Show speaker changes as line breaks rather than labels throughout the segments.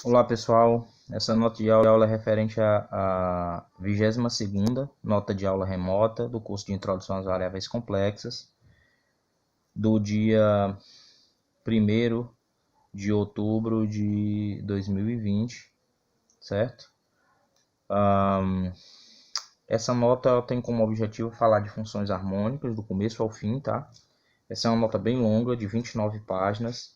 Olá pessoal, essa nota de aula é referente à 22ª nota de aula remota do curso de Introdução às Variáveis Complexas, do dia 1º de outubro de 2020, certo? Essa nota tem como objetivo falar de funções harmônicas do começo ao fim, tá? Essa é uma nota bem longa, de 29 páginas.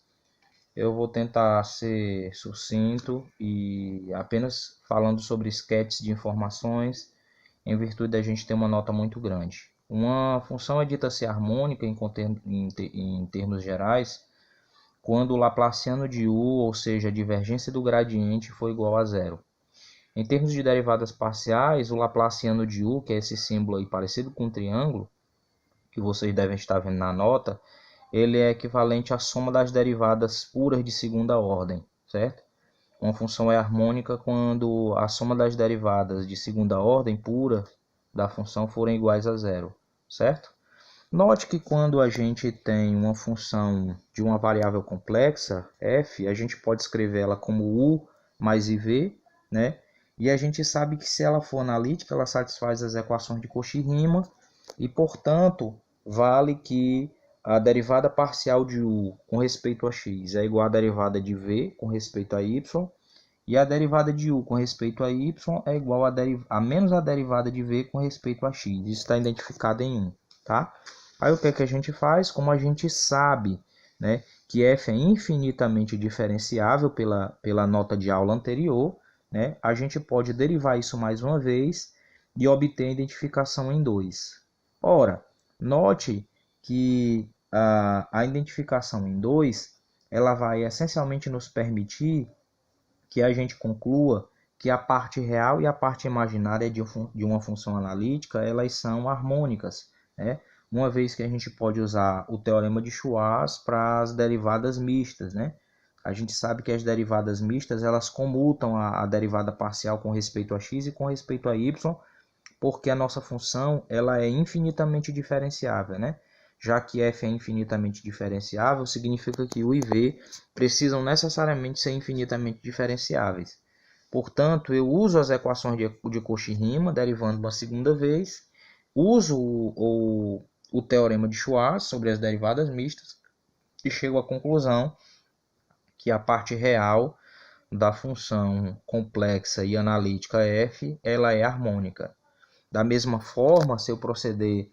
Eu vou tentar ser sucinto e apenas falando sobre sketches de informações, em virtude da gente ter uma nota muito grande. Uma função é dita ser harmônica em termos gerais, quando o laplaciano de u, ou seja, a divergência do gradiente, for igual a zero. Em termos de derivadas parciais, o laplaciano de u, que é esse símbolo aí parecido com um triângulo, que vocês devem estar vendo na nota, ele é equivalente à soma das derivadas puras de segunda ordem, certo? Uma função é harmônica quando a soma das derivadas de segunda ordem pura da função forem iguais a zero, certo? Note que quando a gente tem uma função de uma variável complexa, f, a gente pode escrever ela como u mais iv, né? E a gente sabe que se ela for analítica, ela satisfaz as equações de Cauchy-Riemann e, portanto, vale que a derivada parcial de u com respeito a x é igual à derivada de v com respeito a y, e a derivada de u com respeito a y é igual a menos a derivada de v com respeito a x. Isso está identificado em 1, tá? Aí o que é que a gente faz? Como a gente sabe, né, que f é infinitamente diferenciável pela nota de aula anterior, né, a gente pode derivar isso mais uma vez e obter a identificação em 2. Ora, note que a identificação em 2 ela vai essencialmente nos permitir que a gente conclua que a parte real e a parte imaginária de uma função analítica elas são harmônicas, né? Uma vez que a gente pode usar o teorema de Schwarz para as derivadas mistas, né? A gente sabe que as derivadas mistas elas comutam a derivada parcial com respeito a x e com respeito a y, porque a nossa função ela é infinitamente diferenciável, né? Já que f é infinitamente diferenciável, significa que u e v precisam necessariamente ser infinitamente diferenciáveis. Portanto, eu uso as equações de Cauchy-Riemann, derivando uma segunda vez, uso o teorema de Schwarz sobre as derivadas mistas e chego à conclusão que a parte real da função complexa e analítica f ela é harmônica. Da mesma forma, se eu proceder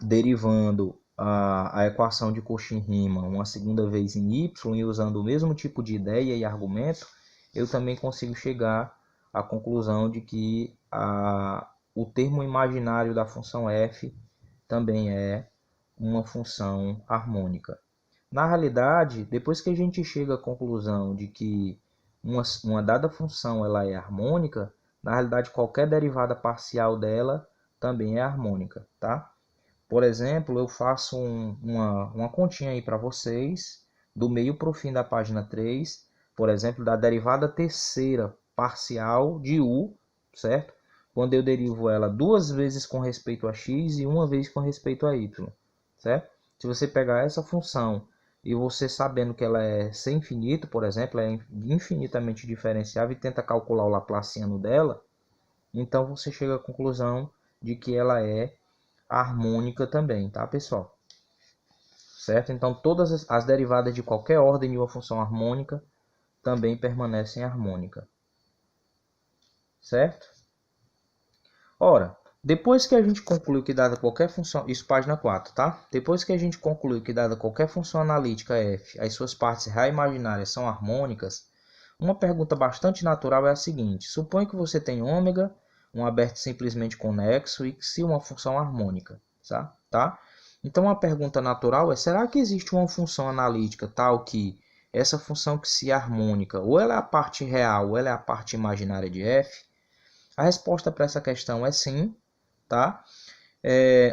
derivando a equação de Cauchy-Riemann uma segunda vez em y e usando o mesmo tipo de ideia e argumento, eu também consigo chegar à conclusão de que o termo imaginário da função f também é uma função harmônica. Na realidade, depois que a gente chega à conclusão de que uma dada função ela é harmônica, na realidade qualquer derivada parcial dela também é harmônica, tá? Por exemplo, eu faço uma continha aí para vocês, do meio para o fim da página 3, por exemplo, da derivada terceira parcial de u, certo? Quando eu derivo ela duas vezes com respeito a x e uma vez com respeito a y, certo? Se você pegar essa função e você sabendo que ela é sem infinito, por exemplo, é infinitamente diferenciável e tenta calcular o laplaciano dela, então você chega à conclusão de que ela é harmônica também, tá, pessoal? Certo? Então, todas as derivadas de qualquer ordem de uma função harmônica também permanecem harmônica. Certo? Ora, depois que a gente concluiu que dada qualquer função, isso página 4, tá? Depois que a gente concluiu que dada qualquer função analítica f, as suas partes real e imaginárias são harmônicas, uma pergunta bastante natural é a seguinte: suponha que você tem ômega, um aberto simplesmente conexo e que se uma função harmônica, tá? Então a pergunta natural é: será que existe uma função analítica tal que essa função que se é harmônica, ou ela é a parte real ou ela é a parte imaginária de f? A resposta para essa questão é sim, tá?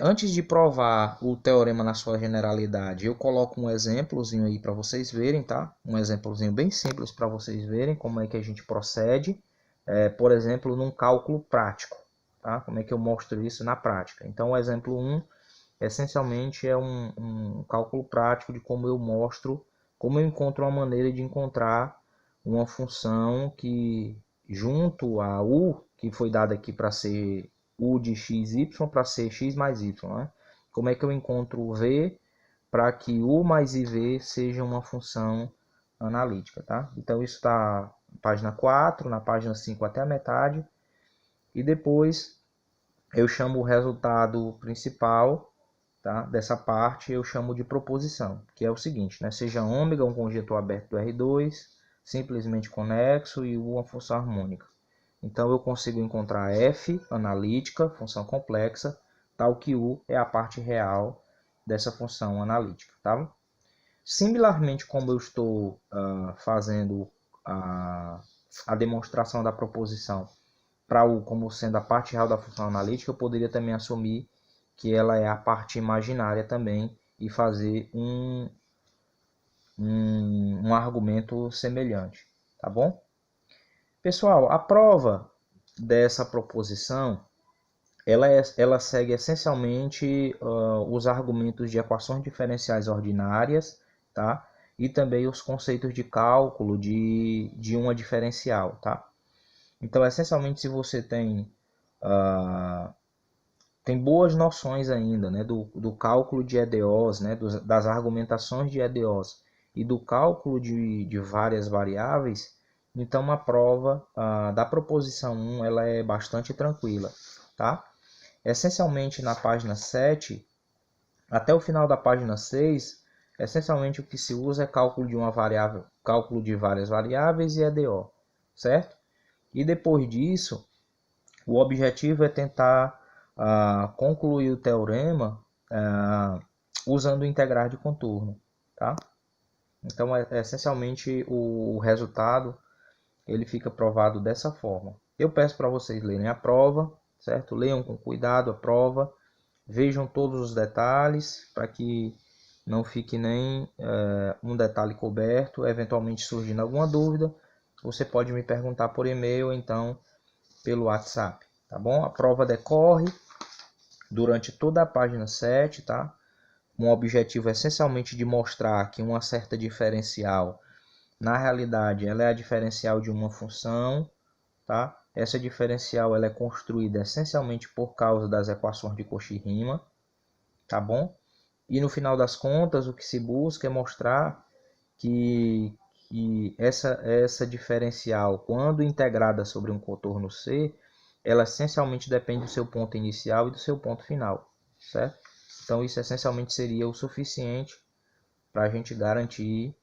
Antes de provar o teorema na sua generalidade, eu coloco um exemplozinho aí para vocês verem, tá? Um exemplozinho bem simples para vocês verem como é que a gente procede, por exemplo, num cálculo prático, tá? Como é que eu mostro isso na prática. Então, o exemplo 1, essencialmente, é um cálculo prático de como eu mostro, como eu encontro uma maneira de encontrar uma função que, junto a u, que foi dada aqui para ser u de xy, para ser x mais y, né? Como é que eu encontro v para que u mais iv seja uma função analítica, tá? Então, isso está na página 4, na página 5 até a metade. E depois eu chamo o resultado principal, tá, dessa parte, eu chamo de proposição, que é o seguinte, né? Seja ômega um conjuntor aberto do R2, simplesmente conexo, e U uma função harmônica. Então eu consigo encontrar F analítica, função complexa, tal que U é a parte real dessa função analítica, tá? Similarmente, como eu estou fazendo a demonstração da proposição para U como sendo a parte real da função analítica, eu poderia também assumir que ela é a parte imaginária também e fazer um argumento semelhante, tá bom? Pessoal, a prova dessa proposição, ela segue essencialmente os argumentos de equações diferenciais ordinárias, tá? E também os conceitos de cálculo de uma diferencial, tá? Então, essencialmente, se você tem boas noções ainda, né, do cálculo de EDOs, né, das argumentações de EDOs e do cálculo de várias variáveis, então a prova da proposição 1 ela é bastante tranquila, tá? Essencialmente na página 7, até o final da página 6, essencialmente o que se usa é cálculo de uma variável, cálculo de várias variáveis e EDO, certo? E depois disso, o objetivo é tentar concluir o teorema usando o integrais de contorno, tá? Então, essencialmente, o resultado ele fica provado dessa forma. Eu peço para vocês lerem a prova, certo? Leiam com cuidado a prova, vejam todos os detalhes para que não fique nem um detalhe coberto. Eventualmente surgindo alguma dúvida, você pode me perguntar por e-mail ou então pelo WhatsApp, tá bom? A prova decorre durante toda a página 7, tá? Um objetivo essencialmente de mostrar que uma certa diferencial, na realidade, ela é a diferencial de uma função, tá? Essa diferencial ela é construída essencialmente por causa das equações de Cauchy-Riemann, tá bom? E no final das contas, o que se busca é mostrar que essa diferencial, quando integrada sobre um contorno C, ela essencialmente depende do seu ponto inicial e do seu ponto final, certo? Então isso essencialmente seria o suficiente para a gente garantir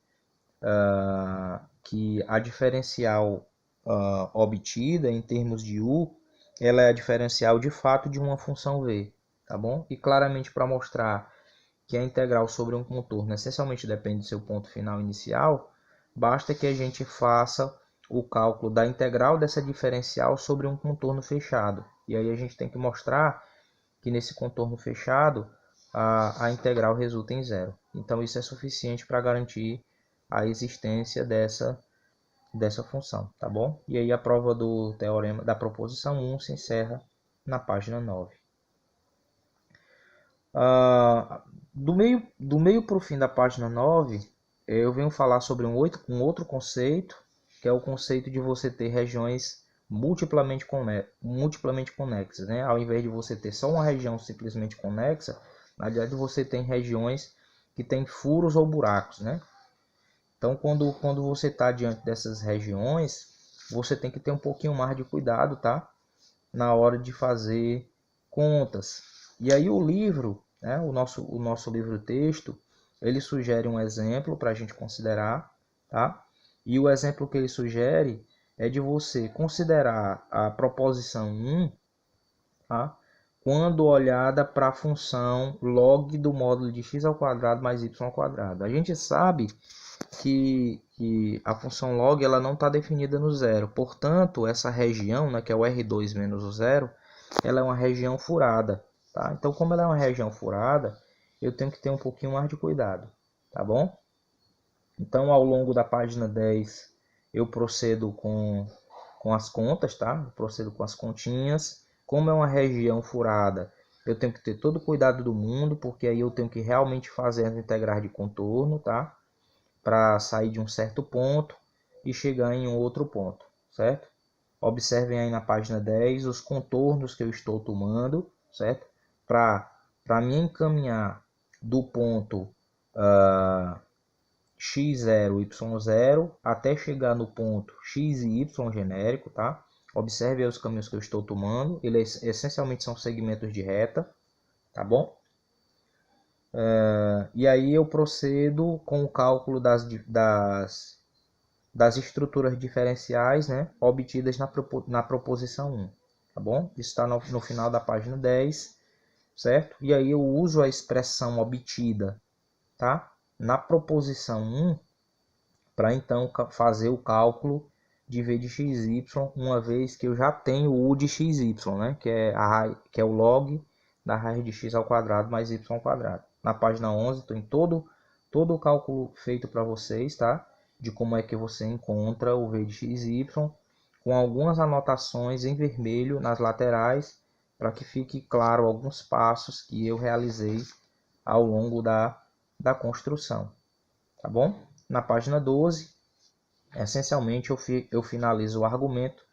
que a diferencial obtida em termos de U, ela é a diferencial de fato de uma função V, tá bom? E claramente para mostrar que a integral sobre um contorno essencialmente depende do seu ponto final inicial, basta que a gente faça o cálculo da integral dessa diferencial sobre um contorno fechado. E aí a gente tem que mostrar que nesse contorno fechado a integral resulta em zero. Então isso é suficiente para garantir a existência dessa função, tá bom? E aí a prova do teorema da proposição 1 se encerra na página 9. Do meio para o fim da página 9, eu venho falar sobre um outro conceito, que é o conceito de você ter regiões multiplamente conexas, né? Ao invés de você ter só uma região simplesmente conexa, na verdade você tem regiões que têm furos ou buracos, né? Então, quando você está diante dessas regiões, você tem que ter um pouquinho mais de cuidado, tá? Na hora de fazer contas. E aí o livro, né, o nosso livro-texto, ele sugere um exemplo para a gente considerar, tá? E o exemplo que ele sugere é de você considerar a proposição 1, tá? Quando olhada para a função log do módulo de x ao quadrado mais y ao quadrado. A gente sabe que a função log ela não está definida no zero. Portanto, essa região, né, que é o R2 menos o zero, ela é uma região furada. Tá? Então, como ela é uma região furada, eu tenho que ter um pouquinho mais de cuidado. Tá bom? Então, ao longo da página 10, eu procedo com as contas, tá? Eu procedo com as continhas. Como é uma região furada, eu tenho que ter todo o cuidado do mundo, porque aí eu tenho que realmente fazer as integrais de contorno, tá? Para sair de um certo ponto. e chegar em um outro ponto, certo? Observem aí na página 10 os contornos que eu estou tomando, certo? Para me encaminhar do ponto x0, y0 até chegar no ponto x e y genérico, tá? Observe aí os caminhos que eu estou tomando. Eles essencialmente são segmentos de reta, tá bom? E aí eu procedo com o cálculo das estruturas diferenciais, né, obtidas na proposição 1, tá bom? Isso está no final da página 10, certo? E aí eu uso a expressão obtida, tá, na proposição 1 para então fazer o cálculo de v de xy, uma vez que eu já tenho o u de xy, né, que é o log da raiz de x ao quadrado mais y ao quadrado. Na página 11 tem todo o cálculo feito para vocês, tá? De como é que você encontra o v de xy, com algumas anotações em vermelho nas laterais, para que fique claro alguns passos que eu realizei ao longo da construção, tá bom? Na página 12, essencialmente eu finalizo o argumento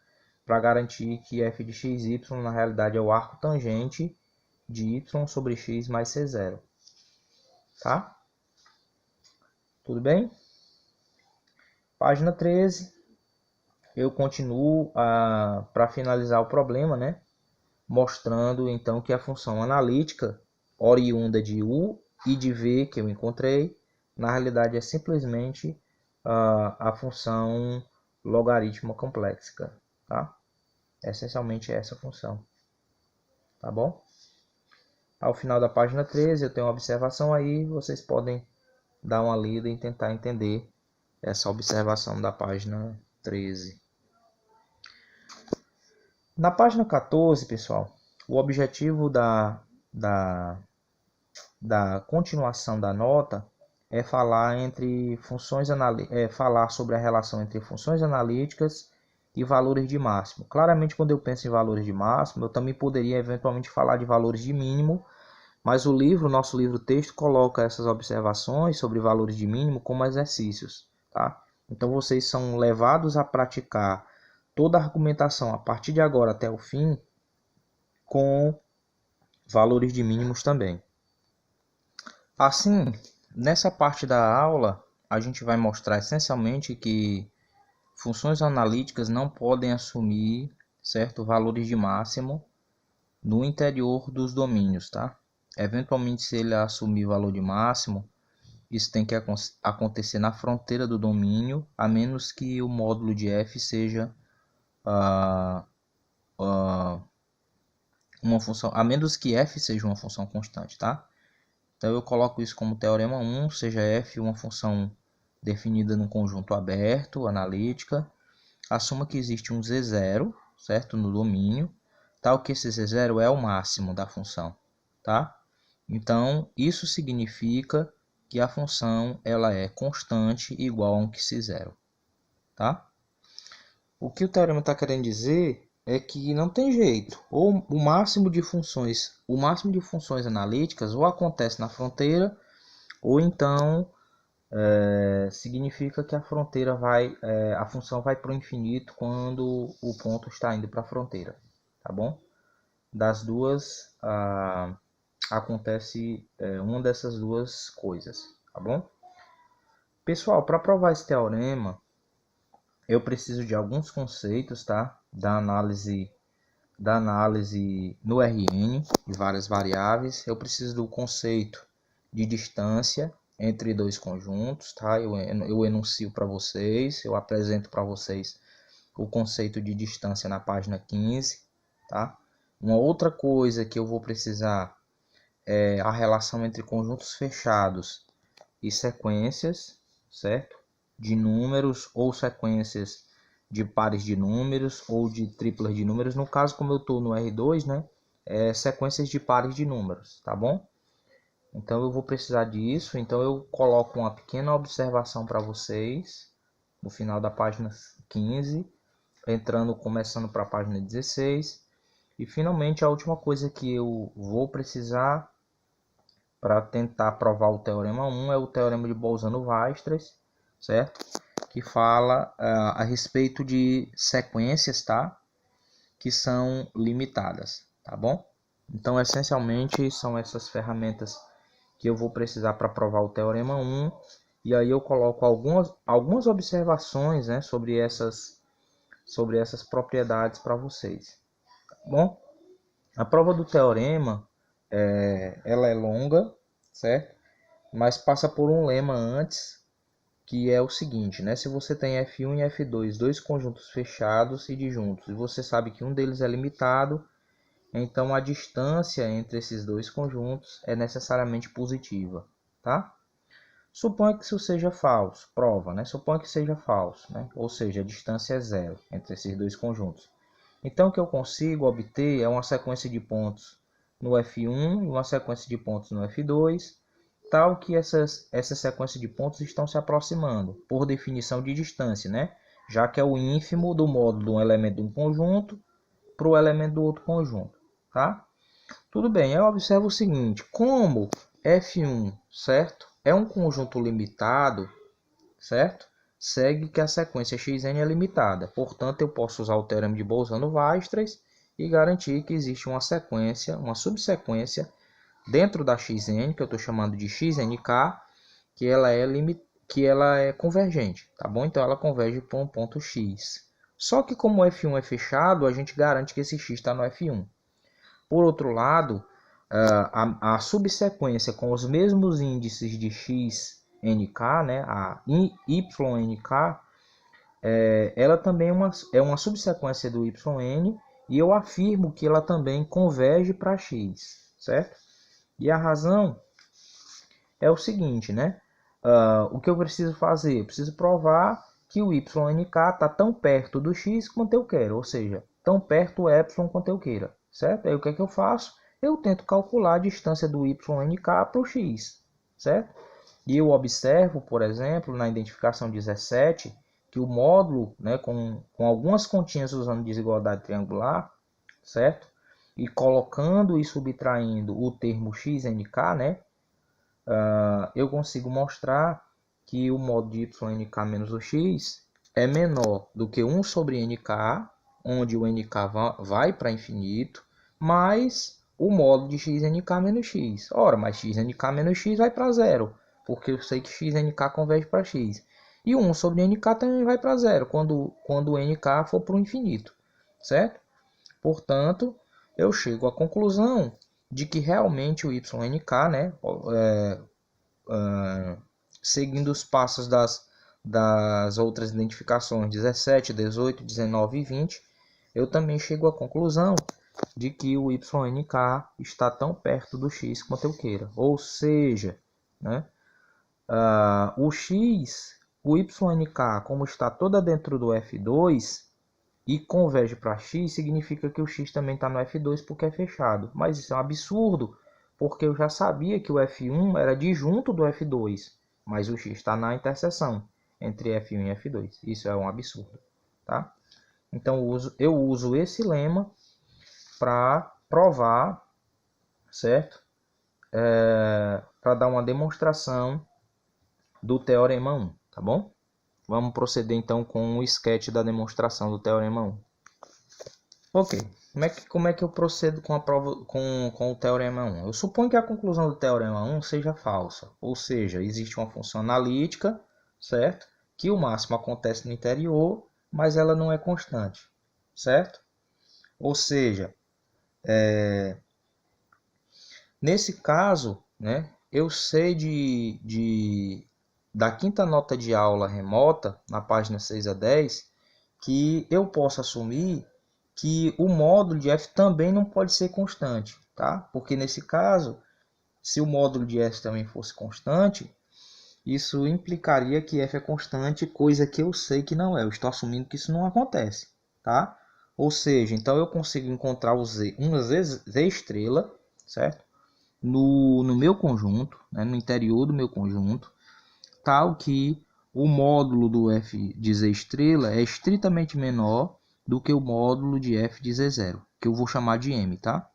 para garantir que f de xy na realidade é o arco tangente de y sobre x mais c0. Tá? Tudo bem? Página 13, eu continuo para finalizar o problema, né? Mostrando então que a função analítica oriunda de u e de v que eu encontrei, na realidade é simplesmente a função logaritmo complexa, tá? Essencialmente é essa função, tá bom? Ao final da página 13 eu tenho uma observação aí, vocês podem dar uma lida e tentar entender essa observação da página 13. Na página 14, pessoal, o objetivo da continuação da nota é falar falar sobre a relação entre funções analíticas e valores de máximo. Claramente, quando eu penso em valores de máximo, eu também poderia eventualmente falar de valores de mínimo, mas nosso livro texto coloca essas observações sobre valores de mínimo como exercícios, tá? Então vocês são levados a praticar toda a argumentação a partir de agora até o fim com valores de mínimos também. Assim, nessa parte da aula, a gente vai mostrar essencialmente que funções analíticas não podem assumir certo valores de máximo no interior dos domínios, tá? Eventualmente, se ele assumir valor de máximo, isso tem que acontecer na fronteira do domínio, a menos que o módulo de f seja uma função, a menos que f seja uma função constante, tá? Então eu coloco isso como teorema 1, seja f uma função definida num conjunto aberto, analítica. Assuma que existe um z0, certo, no domínio, tal que esse z0 é o máximo da função, tá? Então isso significa que a função ela é constante igual a um QC0, tá? O que o teorema está querendo dizer é que não tem jeito, ou o máximo de funções analíticas ou acontece na fronteira, ou então significa que a fronteira a função vai para o infinito quando o ponto está indo para a fronteira, tá bom? Das duas acontece uma dessas duas coisas, tá bom? Pessoal, para provar esse teorema, eu preciso de alguns conceitos, tá? Da análise no RN de várias variáveis. Eu preciso do conceito de distância entre dois conjuntos, tá? Eu enuncio para vocês, eu apresento para vocês o conceito de distância na página 15, tá? Uma outra coisa que eu vou precisar é a relação entre conjuntos fechados e sequências, certo? De números ou sequências de pares de números ou de triplas de números. No caso, como eu estou no R2, né? Sequências de pares de números, tá bom? Então eu vou precisar disso. Então eu coloco uma pequena observação para vocês no final da página 15, começando para a página 16. E finalmente a última coisa que eu vou precisar para tentar provar o teorema 1 é o teorema de Bolzano-Weierstrass, certo? que fala a respeito de sequências, tá? Que são limitadas, tá bom? Então, essencialmente, são essas ferramentas que eu vou precisar para provar o Teorema 1. E aí eu coloco algumas observações, né, sobre essas propriedades para vocês. Tá bom? A prova do Teorema, ela é longa, certo? Mas passa por um lema antes, que é o seguinte, né? Se você tem F1 e F2, dois conjuntos fechados e disjuntos, e você sabe que um deles é limitado, então a distância entre esses dois conjuntos é necessariamente positiva, tá? Suponha que isso seja falso, prova, né? Suponha que seja falso, né? Ou seja, a distância é zero entre esses dois conjuntos. Então o que eu consigo obter é uma sequência de pontos no F1 e uma sequência de pontos no F2, tal que essas sequências de pontos estão se aproximando, por definição de distância, né? Já que é o ínfimo do módulo de um elemento de um conjunto para o elemento do outro conjunto, tá? Tudo bem, eu observo o seguinte, como F1, certo? É um conjunto limitado, certo? Segue que a sequência Xn é limitada. Portanto, eu posso usar o teorema de Bolzano-Weierstrass e garantir que existe uma sequência, uma subsequência dentro da Xn, que eu estou chamando de Xnk, que ela é convergente, tá bom? Então ela converge para um ponto X. Só que como o F1 é fechado, a gente garante que esse X está no F1. Por outro lado, a subsequência com os mesmos índices de Xnk, né, a Ynk, ela também é uma subsequência do Yn, e eu afirmo que ela também converge para X, certo? E a razão é o seguinte, né? O que eu preciso fazer? Eu preciso provar que o Ynk está tão perto do X quanto eu quero, ou seja, tão perto do Epsilon quanto eu queira, certo? Aí o que é que eu faço? Eu tento calcular a distância do Ynk para o X, certo? E eu observo, por exemplo, na identificação 17, que o módulo, né, com algumas continhas usando desigualdade triangular, certo? E colocando e subtraindo o termo Xnk, né, eu consigo mostrar que o módulo de Ynk menos o X é menor do que 1 sobre Nk, onde o Nk vai para infinito, mais o módulo de Xnk menos X. Ora, mas Xnk menos X vai para zero, porque eu sei que Xnk converge para X. E 1 sobre Nk também vai para zero, quando o Nk for para o infinito, certo? Portanto, eu chego à conclusão de que realmente o Ynk, né, seguindo os passos das outras identificações 17, 18, 19 e 20, eu também chego à conclusão de que o Ynk está tão perto do X quanto eu queira. Ou seja, né, o X, o Ynk, como está toda dentro do F2 e converge para X, significa que o X também está no F2 porque é fechado. Mas isso é um absurdo, porque eu já sabia que o F1 era disjunto do F2, mas o X está na interseção entre F1 e F2. Isso é um absurdo, tá? Então eu uso esse lema para provar, certo? Para dar uma demonstração do Teorema 1, tá bom? Vamos proceder então com o sketch da demonstração do Teorema 1. Ok, como é que eu procedo com a prova com o Teorema 1? Eu suponho que a conclusão do Teorema 1 seja falsa, ou seja, existe uma função analítica, certo? Que o máximo acontece no interior, mas ela não é constante, certo? Ou seja, nesse caso, né, eu sei da quinta nota de aula remota, na página 6 a 10, que eu posso assumir que o módulo de f também não pode ser constante, tá? Porque nesse caso, se o módulo de f também fosse constante, isso implicaria que f é constante, coisa que eu sei que não é. Eu estou assumindo que isso não acontece, tá? Ou seja, então eu consigo encontrar uma z estrela, certo? No meu conjunto, né? No interior do meu conjunto, tal que o módulo do f de z estrela é estritamente menor do que o módulo de f de z0, que eu vou chamar de m, tá?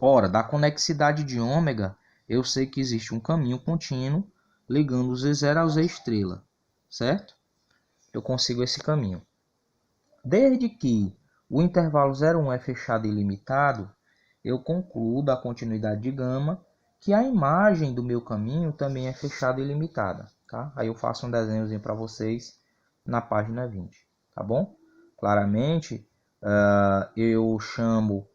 Ora, da conexidade de ômega, eu sei que existe um caminho contínuo ligando o z0 ao z estrela, certo? eu consigo esse caminho. Desde que o intervalo 0,1 é fechado e limitado, eu concluo da continuidade de gama que a imagem do meu caminho também é fechada e limitada. Tá? Aí eu faço um desenhozinho para vocês na página 20. Tá bom? Claramente, eu chamo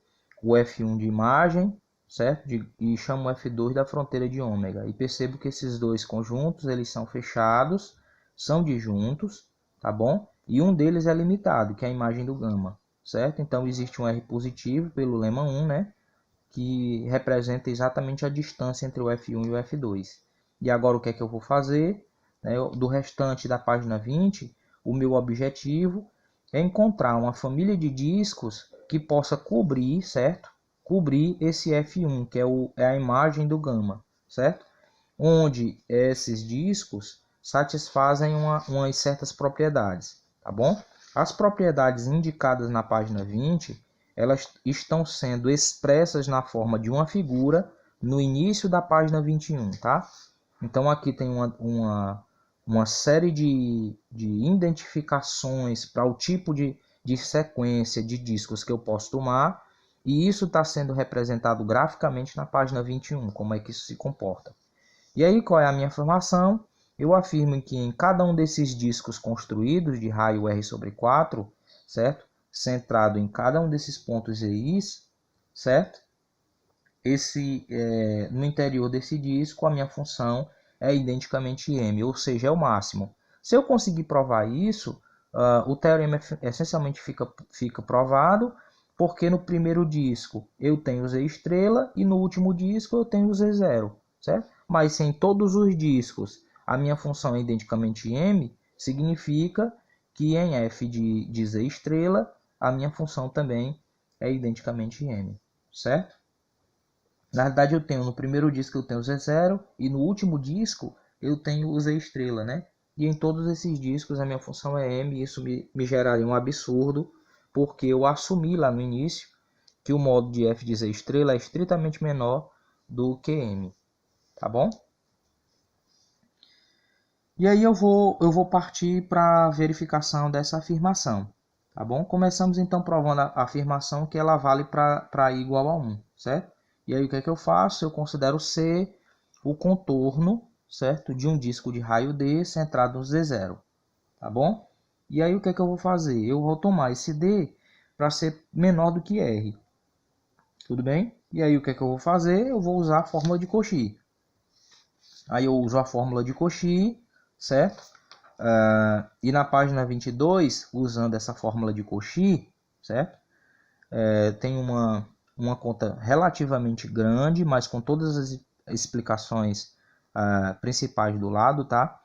o F1 de imagem, certo? E chamo o F2 da fronteira de ômega. E percebo que esses dois conjuntos eles são fechados, são disjuntos, tá bom? E um deles é limitado, que é a imagem do gama, certo? Então existe um R positivo pelo lema 1, né? Que representa exatamente a distância entre o F1 e o F2. E agora o que é que eu vou fazer? Do restante da página 20, o meu objetivo é encontrar uma família de discos que possa cobrir, certo? Cobrir esse F1, que é a imagem do gama, certo? Onde esses discos satisfazem umas certas propriedades, tá bom? As propriedades indicadas na página 20, elas estão sendo expressas na forma de uma figura no início da página 21, tá? Então aqui tem uma série de identificações para o tipo de sequência de discos que eu posso tomar, e isso está sendo representado graficamente na página 21, como é que isso se comporta. E aí, qual é a minha afirmação? Eu afirmo que em cada um desses discos construídos de raio R sobre 4, certo? Centrado em cada um desses pontos EIs, certo? No interior desse disco, a minha função é identicamente M, ou seja, é o máximo. Se eu conseguir provar isso, o teorema essencialmente fica provado, porque no primeiro disco eu tenho Z estrela e no último disco eu tenho Z zero, certo? Mas se em todos os discos a minha função é identicamente M, significa que em F de Z estrela a minha função também é identicamente M, certo? Na verdade, eu tenho no primeiro disco eu tenho o Z0 e no último disco eu tenho o Z estrela, né? E em todos esses discos a minha função é M, e isso me geraria um absurdo, porque eu assumi lá no início que o modo de F de Z estrela é estritamente menor do que M, tá bom? E aí eu vou partir para a verificação dessa afirmação, tá bom? Começamos então provando a afirmação que ela vale para I igual a 1, certo? E aí o que é que eu faço? Eu considero C o contorno, certo? De um disco de raio D centrado no Z0, tá bom? E aí o que é que eu vou fazer? Eu vou tomar esse D para ser menor do que R, tudo bem? E aí o que é que eu vou fazer? Eu vou usar a fórmula de Cauchy. Aí eu uso a fórmula de Cauchy, certo? E na página 22, usando essa fórmula de Cauchy, certo? Tem uma conta relativamente grande, mas com todas as explicações principais do lado, tá?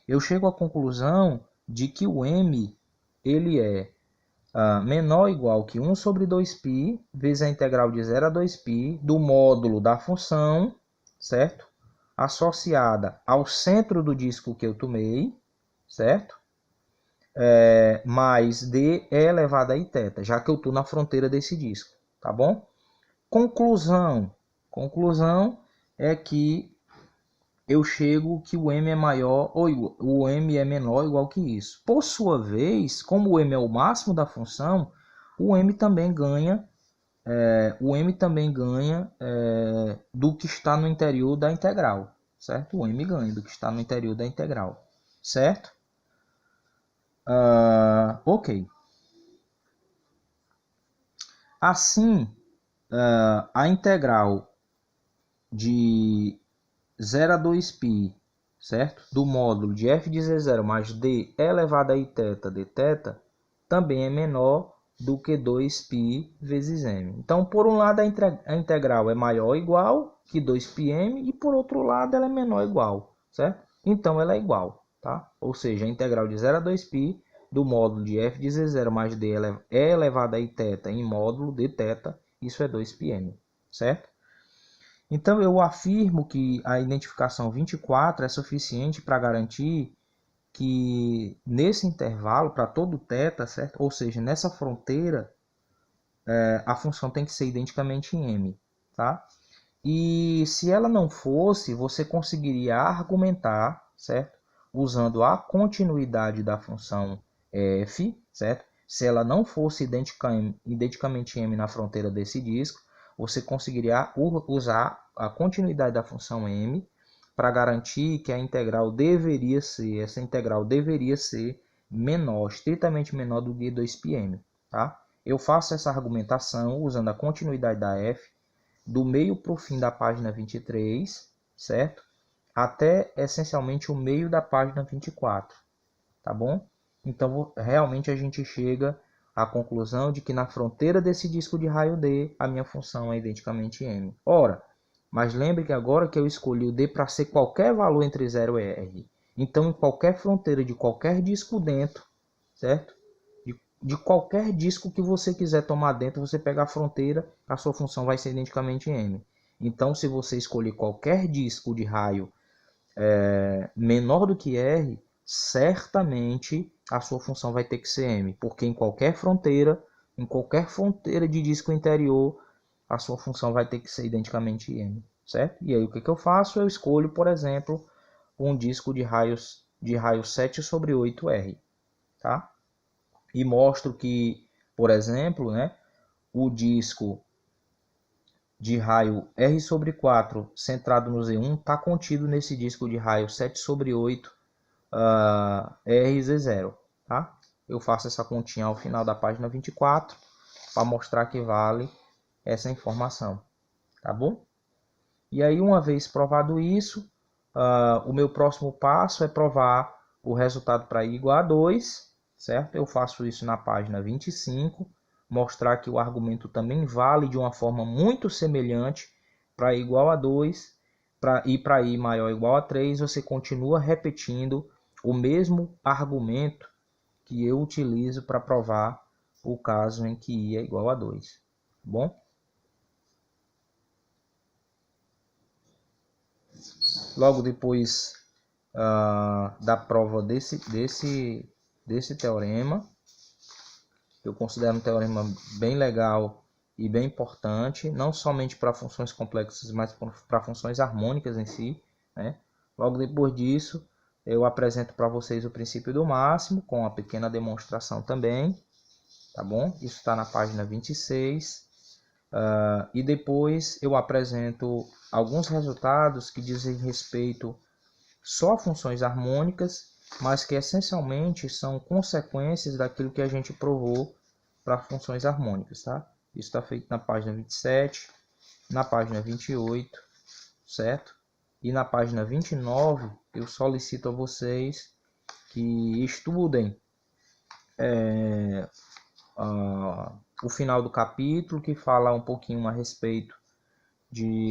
Eu chego à conclusão de que o M ele é menor ou igual que 1 sobre 2π vezes a integral de 0 a 2π do módulo da função, certo? Associada ao centro do disco que eu tomei, certo? Mais d elevado a iθ, já que eu estou na fronteira desse disco, tá bom? Conclusão é que eu chego que o m é maior ou o m é menor ou igual que isso. Por sua vez, como o m é o máximo da função, o m também ganha do que está no interior da integral, certo? O m ganha do que está no interior da integral, certo? Ok. Assim, a integral de 0 a 2π, certo? Do módulo de f de z0 mais d elevado a iθ dθ também é menor do que 2π vezes m. Então, por um lado, a integral é maior ou igual que 2πm e, por outro lado, ela é menor ou igual, certo? Então, ela é igual, tá? Ou seja, a integral de 0 a 2π do módulo de f de z0 mais d elevado a iθ em módulo dθ, isso é 2πm, certo? Então, eu afirmo que a identificação 24 é suficiente para garantir que nesse intervalo, para todo θ, certo? Ou seja, nessa fronteira, a função tem que ser identicamente em m, tá? E se ela não fosse, você conseguiria argumentar, certo? usando a continuidade da função f, certo? Se ela não fosse identicamente m na fronteira desse disco, você conseguiria usar a continuidade da função m para garantir que a integral deveria ser, menor, estritamente menor do que 2πm, tá? Eu faço essa argumentação usando a continuidade da f do meio para o fim da página 23, certo? Até essencialmente o meio da página 24, tá bom? Então, realmente a gente chega à conclusão de que na fronteira desse disco de raio D, a minha função é identicamente m. Ora, mas lembre que agora que eu escolhi o D para ser qualquer valor entre 0 e R, então em qualquer fronteira de qualquer disco dentro, certo? De qualquer disco que você quiser tomar dentro, você pega a fronteira, a sua função vai ser identicamente m. Então, se você escolher qualquer disco de raio menor do que R, certamente a sua função vai ter que ser M, porque em qualquer fronteira de disco interior, a sua função vai ter que ser identicamente M, certo? E aí o que eu faço? Eu escolho, por exemplo, um disco de raio 7 sobre 8R, tá? E mostro que, por exemplo, né, o disco de raio R sobre 4 centrado no Z1 está contido nesse disco de raio 7 sobre 8 RZ0, tá? Eu faço essa continha ao final da página 24 para mostrar que vale essa informação, tá bom? E aí, uma vez provado isso, o meu próximo passo é provar o resultado para I igual a 2, certo? Eu faço isso na página 25, mostrar que o argumento também vale de uma forma muito semelhante para I igual a 2, e para I maior ou igual a 3, você continua repetindo o mesmo argumento que eu utilizo para provar o caso em que I é igual a 2. Tá bom? Logo depois da prova desse teorema, eu considero um teorema bem legal e bem importante, não somente para funções complexas, mas para funções harmônicas em si, né? Logo depois disso, eu apresento para vocês o princípio do máximo, com uma pequena demonstração também, tá bom? Isso está na página 26. E depois eu apresento alguns resultados que dizem respeito só a funções harmônicas, mas que essencialmente são consequências daquilo que a gente provou para funções harmônicas, tá? Isso está feito na página 27, na página 28, certo? E na página 29, eu solicito a vocês que estudem o final do capítulo, que fala um pouquinho a respeito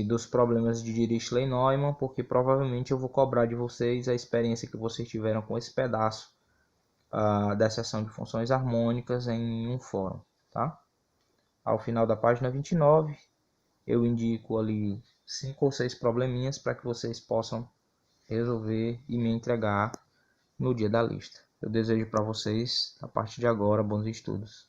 dos problemas de Dirichlet-Neumann, porque provavelmente eu vou cobrar de vocês a experiência que vocês tiveram com esse pedaço da seção de funções harmônicas em um fórum, tá? Ao final da página 29, eu indico ali 5 ou 6 probleminhas para que vocês possam resolver e me entregar no dia da lista. Eu desejo para vocês, a partir de agora, bons estudos.